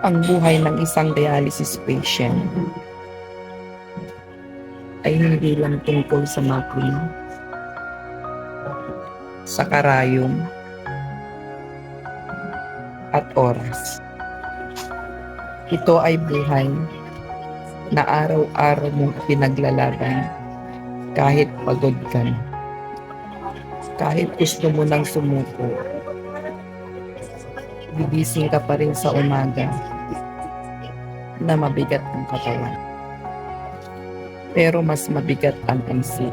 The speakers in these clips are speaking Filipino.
Ang buhay ng isang dialysis patient ay hindi lang tungkol sa makina, sa karayom at oras. Ito ay buhay na araw-araw mong pinaglalaban kahit pagod ka na, kahit gusto mo nang sumuko. Gigising ka pa rin sa umaga na mabigat ang katawan. Pero mas mabigat ang isip.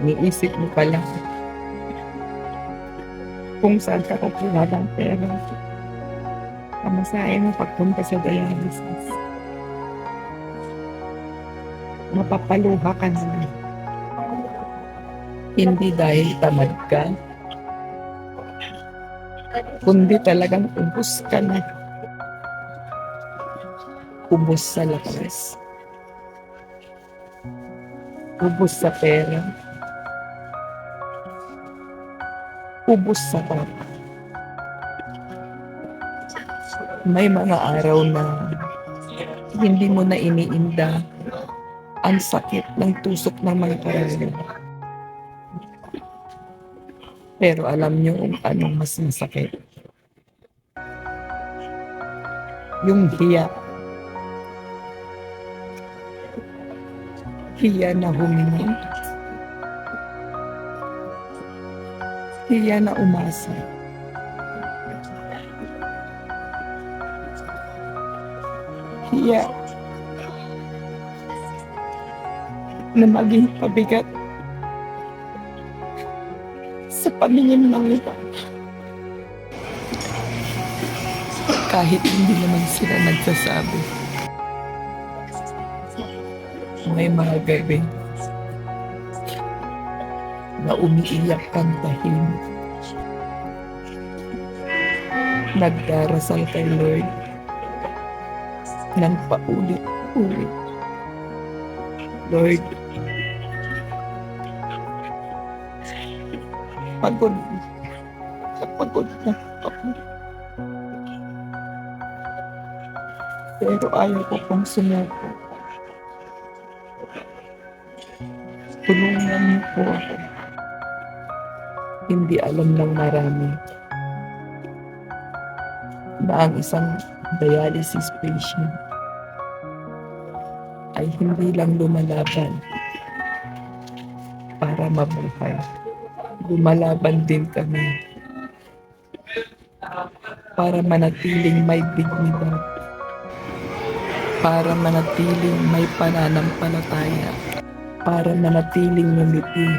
Iniisip mo pala kung saan ka kukuha ng pera. Pamasahe mo pagpunta sa dialysis. Mapapaluha ka na. Hindi dahil tamad ka, kundi talagang ubos ka na. Ubos sa lakas. Ubos sa pera. Ubos sa papa. May mga araw na hindi mo na iniinda ang sakit ng tusok ng mga karayom. Pero alam niyo kung anong mas masakit. Yung hiya. Hiya na humingi. Hiya na umasa. Hiya na maging pabigat sa paningin ng iba. Kahit hindi naman sila nagsasabi. May mga gabi na umiiyak kang tahimik. Nagdarasal kay Lord ng paulit-ulit. Lord, pagod na ako. Pero ayaw ko pong sumuko. Tulungan niyo po ako. Hindi alam ng marami na ang isang dialysis patient ay hindi lang lumalaban para mabuhay. Lumalaban din kami para manatiling may dignidad, para manatiling may pananampalataya, para manatiling ngumiti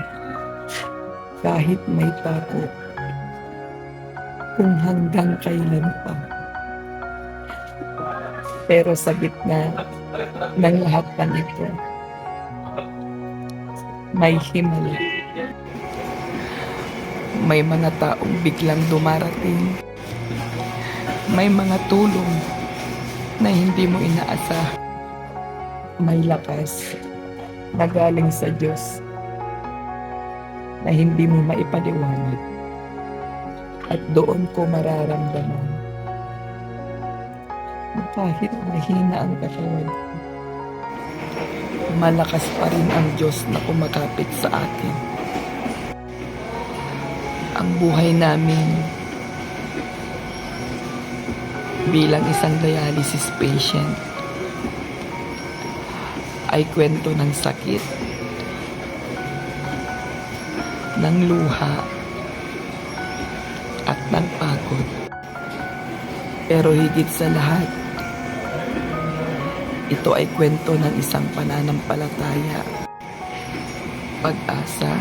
kahit may takot kung hanggang kailan pa. Pero sa gitna ng lahat ng ito, may himala. May mga taong biglang dumarating. May mga tulong na hindi mo inaasa. May lakas na galing sa Diyos na hindi mo maipaliwanag. At doon ko mararamdaman na kahit mahina ang katawan, malakas pa rin ang Diyos na kumakapit sa akin. Ang buhay namin bilang isang dialysis patient ay kwento ng sakit, ng luha, at ng pagod. Pero higit sa lahat, ito ay kwento ng isang pananampalataya, pag-asa,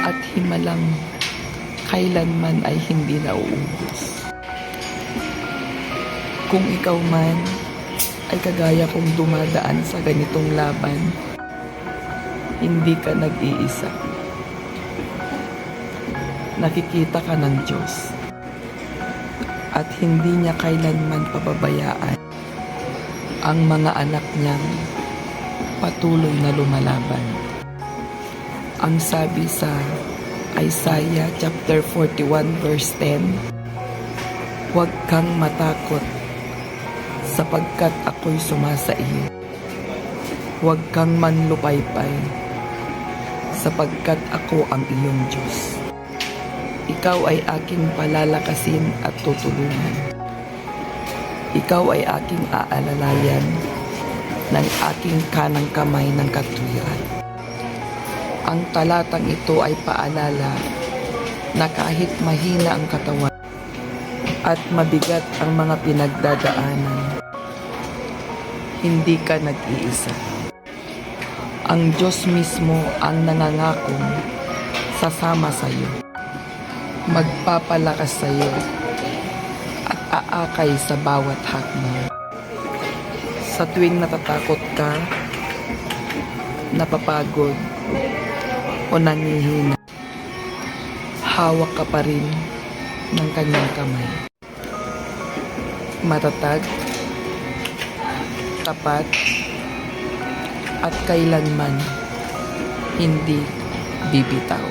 at himalang kailanman ay hindi nauubos. Kung ikaw man ay kagaya kong dumadaan sa ganitong laban, hindi ka nag-iisa. Nakikita ka ng Diyos at hindi niya kailanman pababayaan ang mga anak niyang patuloy na lumalaban. Ang sabi sa Isaiah chapter 41 verse 10. Huwag kang matakot sapagkat ako'y sumasa iyo. Huwag kang manlupaypay sapagkat ako ang iyong Diyos. Ikaw ay aking palalakasin at tutulungan. Ikaw ay aking aalalayan ng aking kanang kamay ng katwiran. Ang talatang ito ay paalala na kahit mahina ang katawan at mabigat ang mga pinagdadaanan, hindi ka nag-iisa. Ang Diyos mismo ang nangangakong sasama sa iyo, magpapalakas sa iyo at aakay sa bawat hakbang. Sa tuwing natatakot ka, napapagod, o nangihina, hawak ka pa rin ng kanyang kamay. Matatag, tapat, at kailanman hindi bibitaw.